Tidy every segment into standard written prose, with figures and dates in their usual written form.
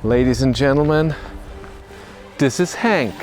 Ladies and gentlemen, this is Hank.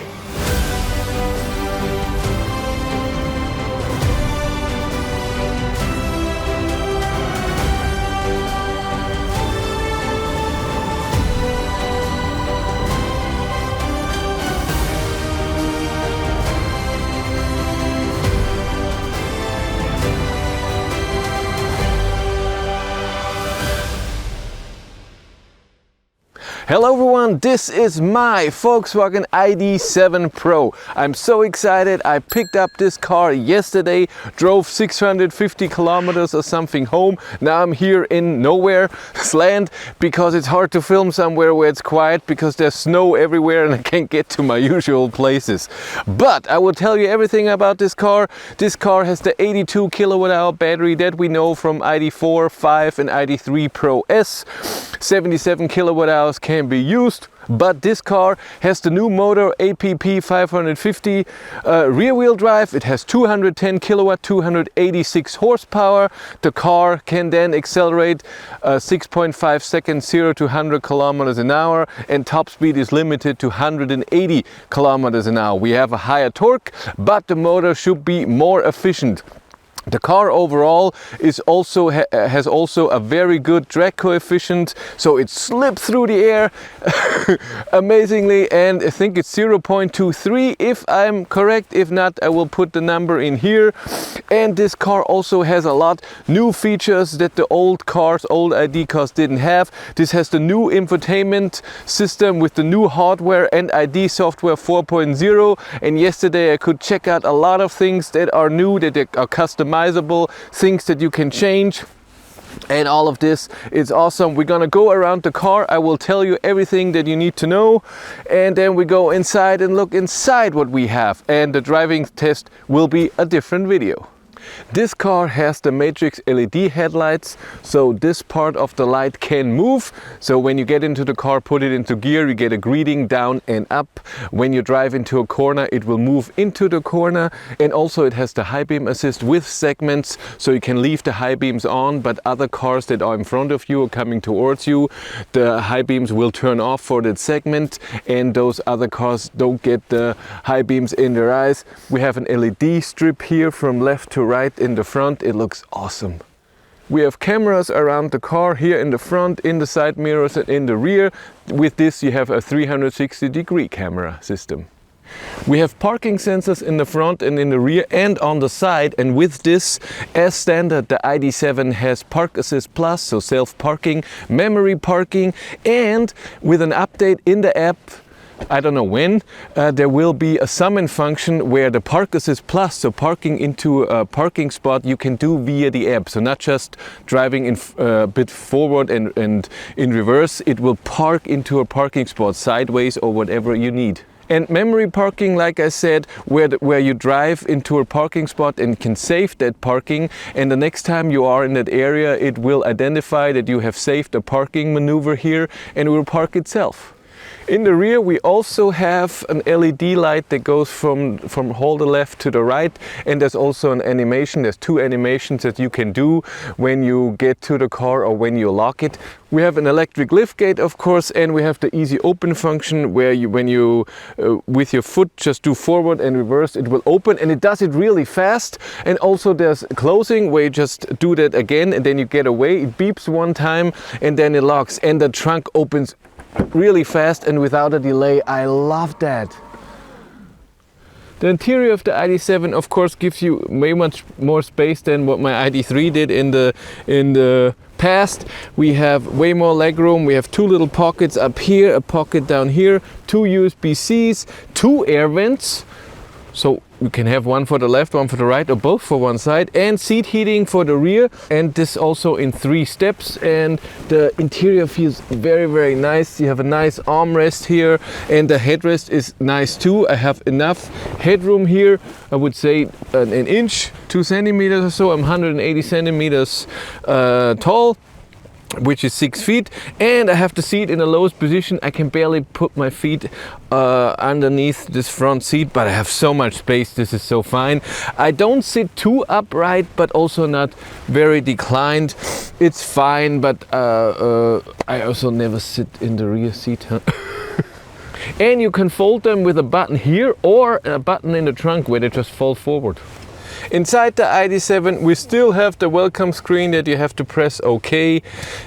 Hello everyone, this is my Volkswagen ID.7 Pro. I'm so excited. I picked up this car yesterday, drove 650 kilometers or something home. Now I'm here in nowhere land because it's hard to film somewhere where it's quiet because there's snow everywhere and I can't get to my usual places. But I will tell you everything about this car. This car has the 82 kilowatt hour battery that we know from ID.4, 5 and ID.3 Pro S. 77 kilowatt hours can be used, but this car has the new motor APP 550 rear wheel drive. It has 210 kilowatt, 286 horsepower. The car can then accelerate 6.5 seconds 0 to 100 kilometers an hour, and top speed is limited to 180 kilometers an hour. We have a higher torque, but the motor should be more efficient. The car overall is also has also a very good drag coefficient, so it slips through the air amazingly, and I think it's 0.23 if I'm correct. If not, I will put the number in here. And this car also has a lot new features that the old ID cars didn't have. This has the new infotainment system with the new hardware and ID software 4.0, and yesterday I could check out a lot of things that are new, that are customizable, things that you can change. And all of this is awesome. We're gonna go around the car. I will tell you everything that you need to know, and then we go inside and look inside what we have, and the driving test will be a different video. This car has the matrix LED headlights, so this part of the light can move. So when you get into the car, put it into gear, you get a greeting down and up. When you drive into a corner, it will move into the corner. And also it has the high beam assist with segments, so you can leave the high beams on, but other cars that are in front of you or coming towards you, the high beams will turn off for that segment, and those other cars don't get the high beams in their eyes. We have an LED strip here from left to right in the front. It looks awesome. We have cameras around the car here in the front, in the side mirrors and in the rear. With this you have a 360-degree camera system. We have parking sensors in the front and in the rear and on the side, and with this, as standard, the ID.7 has Park Assist Plus, so self-parking, memory parking, and with an update in the app, I don't know when, there will be a summon function where the Park Assist Plus, so parking into a parking spot, you can do via the app. So not just driving in a bit forward and in reverse, it will park into a parking spot sideways or whatever you need. And memory parking, like I said, where you drive into a parking spot and can save that parking, and the next time you are in that area, it will identify that you have saved a parking maneuver here and it will park itself. In the rear we also have an LED light that goes from holder left to the right, and there's also an animation. There's two animations that you can do when you get to the car or when you lock it. We have an electric liftgate, of course, and we have the easy open function where when you with your foot just do forward and reverse, it will open, and it does it really fast. And also there's closing where you just do that again and then you get away. It beeps one time and then it locks, and the trunk opens really fast and without a delay. I love that. The interior of the ID.7 of course gives you way much more space than what my ID.3 did in the past. We have way more legroom. We have two little pockets up here, a pocket down here, two USB-Cs, two air vents. So you can have one for the left, one for the right, or both for one side, and seat heating for the rear, and this also in 3 steps. And the interior feels very, very nice. You have a nice armrest here, and the headrest is nice too. I have enough headroom here. I would say an inch, 2 centimeters or so. I'm 180 centimeters tall. which is 6 feet, and I have the seat in the lowest position. I can barely put my feet underneath this front seat, but I have so much space. This is so fine. I don't sit too upright, but also not very declined. It's fine, but I also never sit in the rear seat. And you can fold them with a button here or a button in the trunk where they just fall forward. Inside the ID.7 we still have the welcome screen that you have to press OK.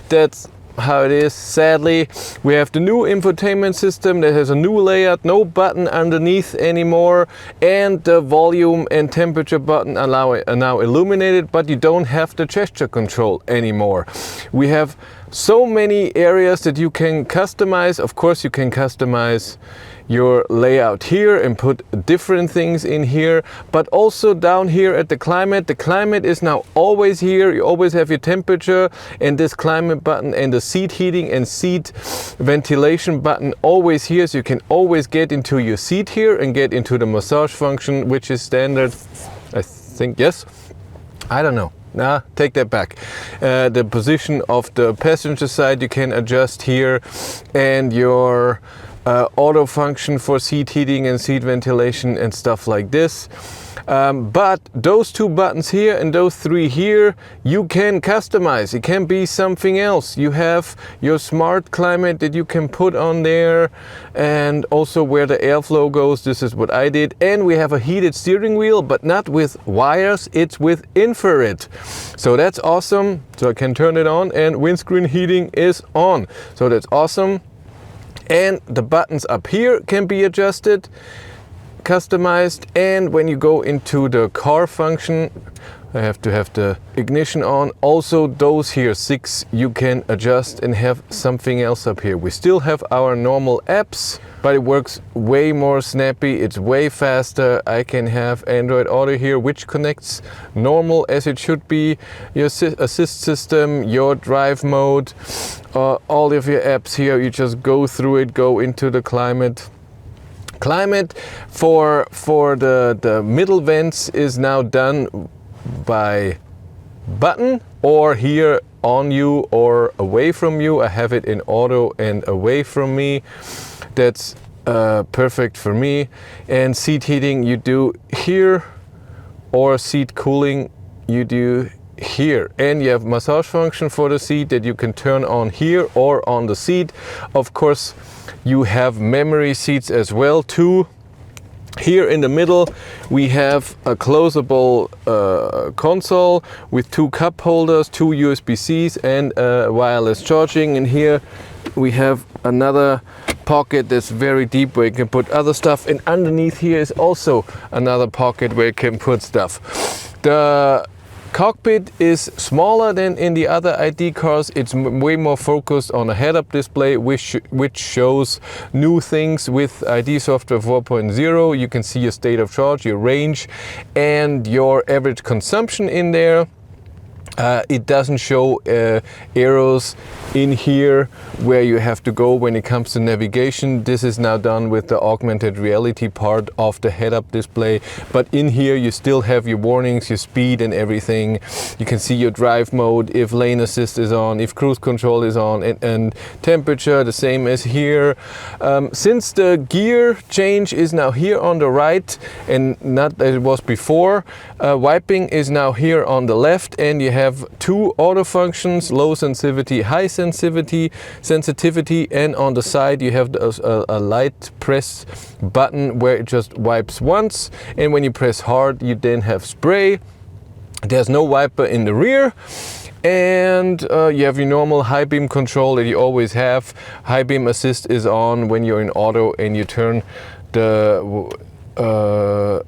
That's how it is. Sadly, we have the new infotainment system that has a new layout, no button underneath anymore, and the volume and temperature button are now illuminated, but you don't have the gesture control anymore. We have so many areas that you can customize. Of course, you can customize your layout here and put different things in here, but also down here at the climate is now always here. You always have your temperature and this climate button, and the seat heating and seat ventilation button always here, so you can always get into your seat here and get into the massage function, which is standard, I think. Yes, I don't know. Nah, take that back. The position of the passenger side you can adjust here, and your auto function for seat heating and seat ventilation and stuff like this. But those two buttons here and those three here, you can customize. It can be something else. You have your smart climate that you can put on there, and also where the airflow goes. This is what I did. And we have a heated steering wheel, but not with wires, it's with infrared. So that's awesome. So I can turn it on, and windscreen heating is on. So that's awesome. And the buttons up here can be adjusted, customized, and when you go into the car function, I have to have the ignition on. Also those here 6 you can adjust and have something else up here. We still have our normal apps, but it works way more snappy. It's way faster. I can have Android Auto here, which connects normal as it should be, your assist system, your drive mode, all of your apps here. You just go through it, go into the climate. Climate for the middle vents is now done by button, or here on you or away from you. I have it in auto and away from me. That's perfect for me. And seat heating you do here, or seat cooling you do here. And you have massage function for the seat that you can turn on here or on the seat. Of course, you have memory seats as well too. Here in the middle we have a closable console with 2 cup holders, 2 USB-Cs and wireless charging. And here we have another pocket that's very deep where you can put other stuff, and underneath here is also another pocket where you can put stuff. The cockpit is smaller than in the other ID cars. It's way more focused on a head-up display, which shows new things with ID software 4.0. You can see your state of charge, your range, and your average consumption in there. It doesn't show arrows in here where you have to go when it comes to navigation. This is now done with the augmented reality part of the head-up display. But in here you still have your warnings, your speed and everything. You can see your drive mode, if lane assist is on, if cruise control is on, and temperature the same as here. Since the gear change is now here on the right and not as it was before, wiping is now here on the left, and you have 2 auto functions, low sensitivity, high sensitivity, and on the side you have a light press button where it just wipes once, and when you press hard you then have spray. There's no wiper in the rear, and you have your normal high beam control that you always have. High beam assist is on when you're in auto and you turn the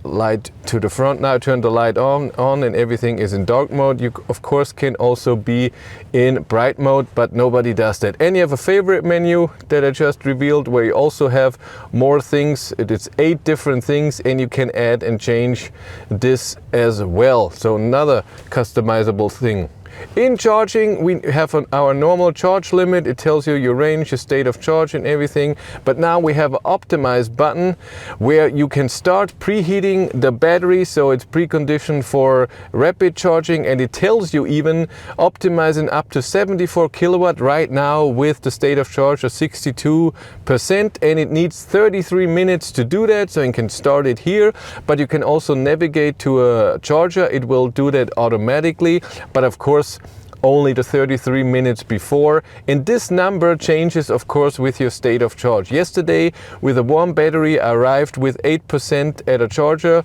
light to the front. Now turn the light on and everything is in dark mode. You of course can also be in bright mode, but nobody does that. And you have a favorite menu that I just revealed where you also have more things. It's 8 different things, and you can add and change this as well. So another customizable thing. In charging, we have our normal charge limit. It tells you your range, your state of charge and everything. But now we have an optimize button where you can start preheating the battery, so it's preconditioned for rapid charging, and it tells you even optimizing up to 74 kilowatt right now with the state of charge of 62%, and it needs 33 minutes to do that, so you can start it here. But you can also navigate to a charger. It will do that automatically, but of course only the 33 minutes before. And this number changes of course with your state of charge. Yesterday with a warm battery I arrived with 8% at a charger.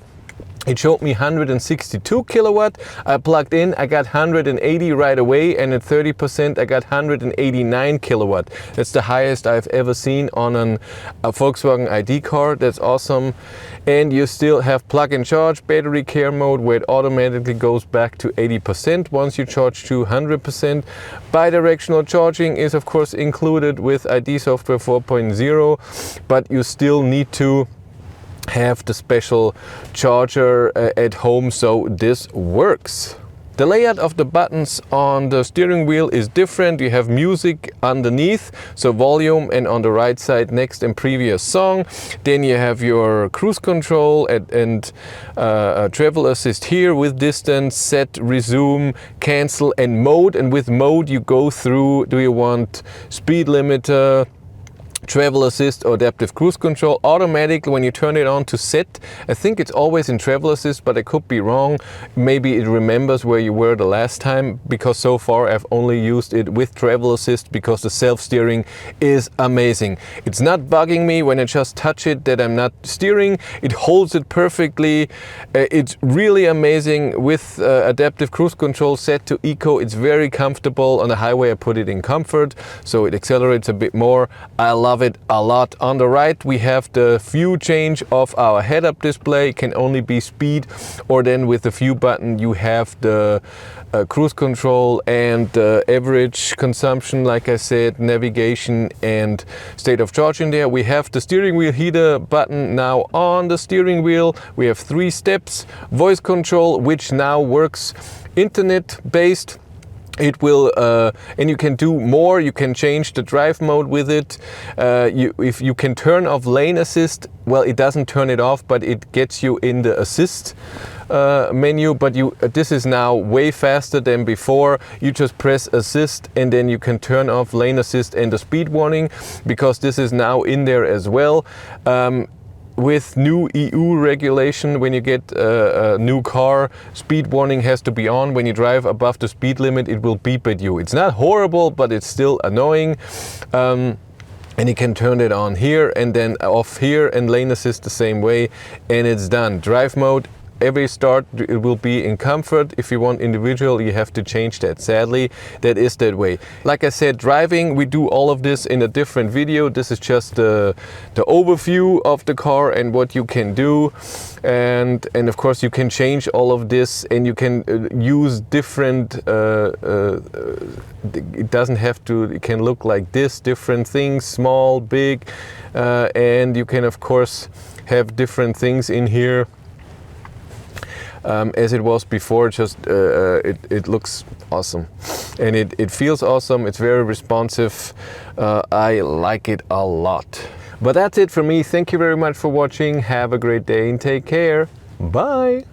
It showed me 162 kilowatt. I plugged in, I got 180 right away, and at 30% I got 189 kilowatt. That's the highest I've ever seen on a Volkswagen ID car. That's awesome. And you still have plug and charge, battery care mode, where it automatically goes back to 80% once you charge to 100%. Bidirectional charging is of course included with ID software 4.0, but you still need to have the special charger at home, so this works. The layout of the buttons on the steering wheel is different. You have music underneath, so volume, and on the right side next and previous song. Then you have your cruise control and travel assist here with distance, set, resume, cancel and mode. And with mode you go through, do you want speed limiter, travel assist or adaptive cruise control. Automatically when you turn it on to set, I think it's always in travel assist, but I could be wrong. Maybe it remembers where you were the last time, because so far I've only used it with travel assist because the self-steering is amazing. It's not bugging me when I just touch it that I'm not steering. It holds it perfectly. It's really amazing with adaptive cruise control set to eco. It's very comfortable. On the highway I put it in comfort, so it accelerates a bit more. I love it a lot. On the right we have the view change of our head-up display. It can only be speed, or then with the view button you have the cruise control and average consumption, like I said, navigation and state of charge in there. We have the steering wheel heater button now on the steering wheel. We have 3 steps. Voice control, which now works internet based. It will, and you can do more. You can change the drive mode with it. If you can turn off lane assist, well, it doesn't turn it off, but it gets you in the assist menu. But this is now way faster than before. You just press assist and then you can turn off lane assist and the speed warning, because this is now in there as well. With new EU regulation, when you get a new car, speed warning has to be on. When you drive above the speed limit, it will beep at you. It's not horrible, but it's still annoying. And you can turn it on here and then off here, and lane assist the same way, and it's done. Drive mode, every start it will be in comfort. If you want individual, you have to change that. Sadly, that is that way. Like I said, driving, we do all of this in a different video. This is just the overview of the car and what you can do. And of course you can change all of this, and you can use different, it doesn't have to, it can look like this, different things, small, big, and you can of course have different things in here. As it was before, just it looks awesome, and it feels awesome. It's very responsive. I like it a lot. But that's it for me. Thank you very much for watching. Have a great day and take care. Bye.